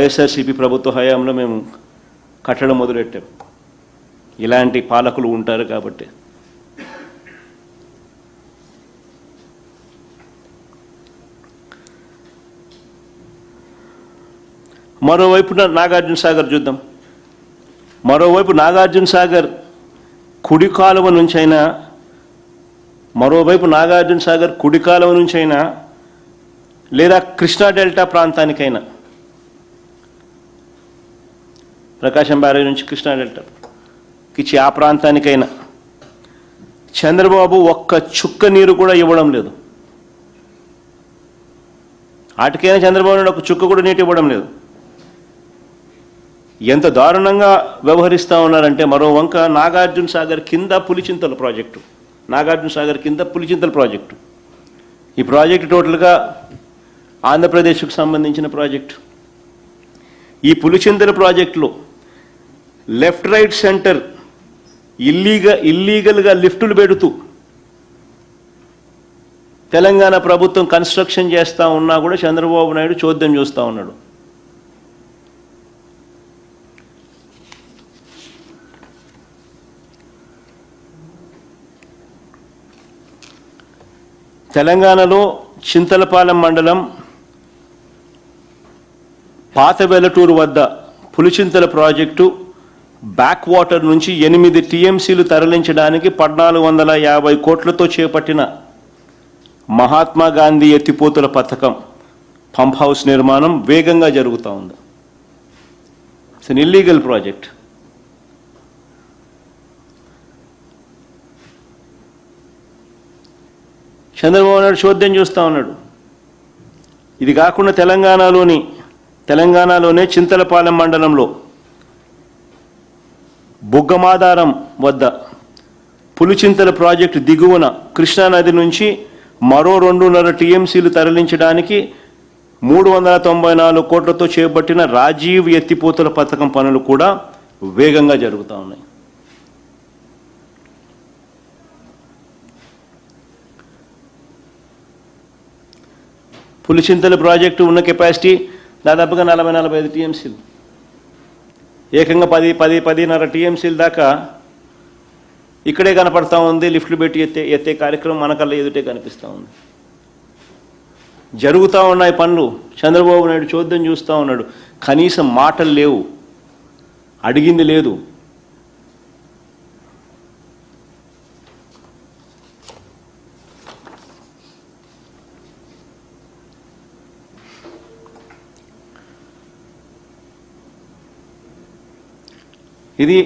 వైఎస్ఆర్సీపీ ప్రభుత్వ హయాంలో మేము కట్టడం మొదలెట్టాం. ఇలాంటి పాలకులు ఉంటారు కాబట్టి. మరోవైపు నాగార్జున సాగర్ చూద్దాం. మరోవైపు నాగార్జున సాగర్ కుడి కాలువ నుంచైనా లేదా కృష్ణా డెల్టా ప్రాంతానికైనా, ప్రకాశం బ్యారేజ్ నుంచి కృష్ణా డెల్టాకి ఆ ప్రాంతానికైనా చంద్రబాబు ఒక్క చుక్క నీరు కూడా ఇవ్వడం లేదు. వాటికైనా చంద్రబాబు నాయుడు ఒక చుక్క కూడా నీటి ఇవ్వడం లేదు. ఎంత దారుణంగా వ్యవహరిస్తూ ఉన్నారంటే, మరో వంక నాగార్జున సాగర్ కింద పులిచింతల ప్రాజెక్టు, ఈ ప్రాజెక్టు టోటల్గా ఆంధ్రప్రదేశ్కు సంబంధించిన ప్రాజెక్టు. ఈ పులిచింతల ప్రాజెక్టులో లెఫ్ట్ రైట్ సెంటర్ ఇల్లీగల్గా లిఫ్టులు పెడుతూ తెలంగాణ ప్రభుత్వం కన్స్ట్రక్షన్ చేస్తూ ఉన్నా కూడా చంద్రబాబు నాయుడు చోద్యం చూస్తూ ఉన్నాడు. తెలంగాణలో చింతలపాలెం మండలం పాత వెలటూరు వద్ద పులిచింతల ప్రాజెక్టు బ్యాక్ వాటర్ నుంచి 8 టీఎంసీలు తరలించడానికి 1450 కోట్లతో చేపట్టిన మహాత్మా గాంధీ ఎత్తిపోతుల పథకం పంప్ హౌస్ నిర్మాణం వేగంగా జరుగుతూ ఉంది. It's an illegal project. Chandrababu Naidu చోద్యం చూస్తూ ఉన్నాడు. ఇది కాకుండా తెలంగాణలోనే చింతలపాలెం మండలంలో బుగ్గమాదారం వద్ద పులిచింతల ప్రాజెక్టు దిగువన కృష్ణానది నుంచి మరో 2.5 టీఎంసీలు తరలించడానికి 394 కోట్లతో చేపట్టిన రాజీవ్ ఎత్తిపోతల పథకం పనులు కూడా వేగంగా జరుగుతూ ఉన్నాయి. పులిచింతల ప్రాజెక్టు ఉన్న కెపాసిటీ దాదాపుగా 40-45 టీఎంసీలు, ఏకంగా 10-10.5 టీఎంసీల దాకా ఇక్కడే కనపడతా ఉంది. లిఫ్ట్లు పెట్టి ఎత్తే కార్యక్రమం మనకల్లా ఎదుటే కనిపిస్తూ ఉంది. జరుగుతూ ఉన్నాయి పనులు. చంద్రబాబు నాయుడు చోద్యం చూస్తూ ఉన్నాడు. కనీసం మాటలు లేవు, అడిగింది లేదు. ఇది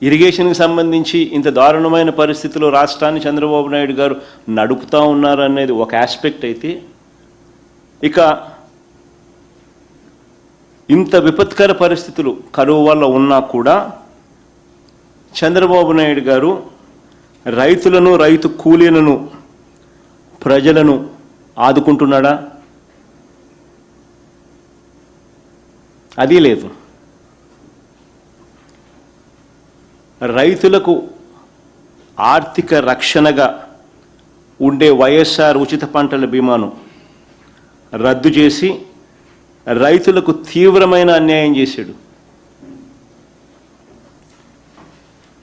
ఇరిగేషన్కి సంబంధించి ఇంత దారుణమైన పరిస్థితిలో రాష్ట్రాన్ని చంద్రబాబు నాయుడు గారు నడుపుతూ ఉన్నారు అనేది ఒక ఆస్పెక్ట్ అయితే, ఇక ఇంత విపత్కర పరిస్థితులు కరువు వల్ల ఉన్నా కూడా చంద్రబాబు నాయుడు గారు రైతులను, రైతు కూలీలను, ప్రజలను ఆదుకుంటున్నాడా? అది లేదు. రైతులకు ఆర్థిక రక్షణగా ఉండే వైఎస్ఆర్ ఉచిత పంటల బీమాను రద్దు చేసి రైతులకు తీవ్రమైన అన్యాయం చేశాడు.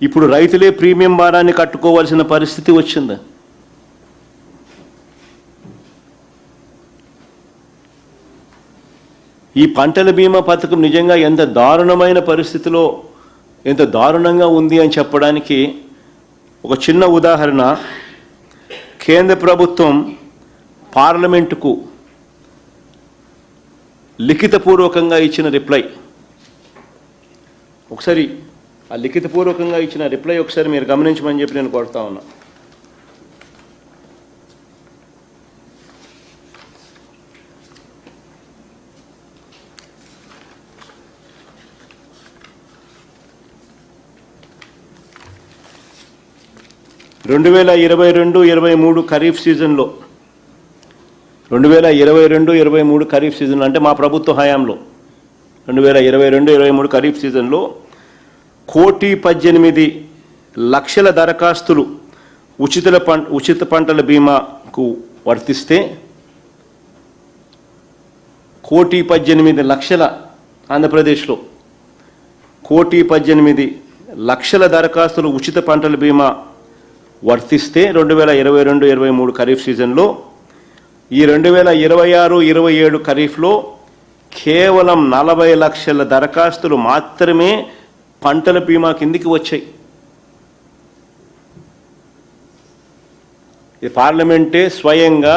ఇప్పుడు రైతులే ప్రీమియం భారాన్ని కట్టుకోవాల్సిన పరిస్థితి వచ్చింది. ఈ పంటల బీమా పథకం నిజంగా ఎంత దారుణమైన పరిస్థితిలో, ఎంత దారుణంగా ఉంది అని చెప్పడానికి ఒక చిన్న ఉదాహరణ. కేంద్ర ప్రభుత్వం పార్లమెంటుకు లిఖితపూర్వకంగా ఇచ్చిన రిప్లై, ఒకసారి ఆ లిఖితపూర్వకంగా ఇచ్చిన రిప్లై ఒకసారి మీరు గమనించమని చెప్పి నేను కోరుతా ఉన్నా. రెండు 2022-23 ఖరీఫ్ సీజన్లో 2022-23 ఖరీఫ్ సీజన్లో అంటే మా ప్రభుత్వ హయాంలో 2022-23 ఖరీఫ్ సీజన్లో 1,18,00,000 దరఖాస్తులు ఉచిత పంటల బీమాకు వర్తిస్తే 1,18,00,000 ఆంధ్రప్రదేశ్లో 1,18,00,000 దరఖాస్తులు ఉచిత పంటల బీమా వర్తిస్తే 2022-23 ఖరీఫ్ సీజన్లో, ఈ 2026-27 ఖరీఫ్లో కేవలం 40 లక్షల దరఖాస్తులు మాత్రమే పంటల బీమా కిందికి వచ్చాయి. ఇది పార్లమెంటే స్వయంగా